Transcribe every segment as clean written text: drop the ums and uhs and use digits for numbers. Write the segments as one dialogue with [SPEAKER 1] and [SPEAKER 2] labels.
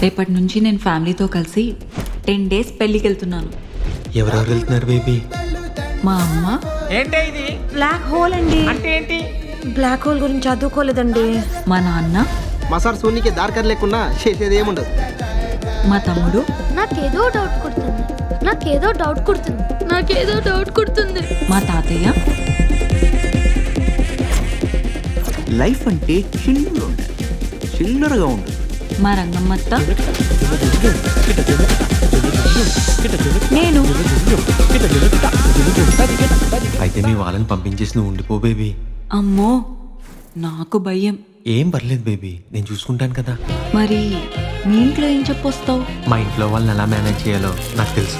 [SPEAKER 1] రేపటి నుంచి నేను ఫ్యామిలీతో కలిసి 10 days పెళ్ళికి వెళ్తున్నాను.
[SPEAKER 2] ఎవరెవరు వెళ్తున్నారు బేబీ?
[SPEAKER 1] మా అమ్మ.
[SPEAKER 3] ఏంటి ఇది?
[SPEAKER 4] బ్లాక్ హోల్ అండి.
[SPEAKER 3] అంటే ఏంటి?
[SPEAKER 4] బ్లాక్ హోల్ గురించి చదువుకోలేదండి.
[SPEAKER 1] మా నాన్న.
[SPEAKER 5] మా సార్ సూనికి దారికర్ లేకున్నా చేసేది ఏముండదు.
[SPEAKER 1] మా తమ్ముడు.
[SPEAKER 6] నాకేదో డౌట్ కొడుతుంది.
[SPEAKER 1] మా తాతయ్య.
[SPEAKER 7] లైఫ్ అంటే చిల్లరగా ఉంటుంది.
[SPEAKER 1] మా రంగమ్మత్త. నేను.
[SPEAKER 2] అయితే మీ వాళ్ళని పంపించేసి నువ్వు ఉండిపో బేబీ.
[SPEAKER 1] అమ్మో నాకు భయం.
[SPEAKER 2] ఏం పర్లేదు బేబీ, నేను చూసుకుంటాను కదా.
[SPEAKER 1] మరి మీ ఇంట్లో ఏం చెప్పొస్తావు?
[SPEAKER 2] మా ఇంట్లో వాళ్ళని ఎలా మేనేజ్ చేయాలో నాకు తెలుసు.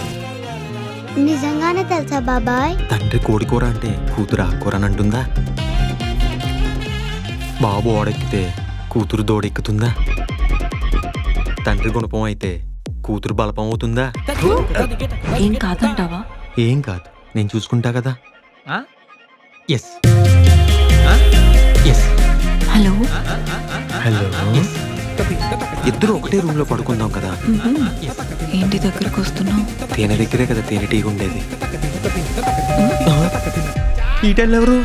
[SPEAKER 6] నిజంగానే తెలుసా బాబాయ్?
[SPEAKER 2] తండ్రి కోడికూర అంటే కూతురు ఆకుకూర అని అంటుందా? బాబు ఓడెక్కితే కూతురు దోడెక్కుతుందా? తండ్రి గుణపం అయితే కూతురు బలపం అవుతుందా?
[SPEAKER 1] ఏం కాదంటావా?
[SPEAKER 2] ఏం కాదు, నేను చూసుకుంటా కదా.
[SPEAKER 3] ఆ?
[SPEAKER 2] Yes yes.
[SPEAKER 1] హలో.
[SPEAKER 2] హలో. ఇద్దరు ఒకటే రూమ్ లో పడుకుందాం కదా.
[SPEAKER 1] ఏంటి దగ్గరకు వస్తున్నావు?
[SPEAKER 2] తేనె దగ్గరే కదా తేనెటీగ ఉండేది. ఈ టైంలో ఎవరు?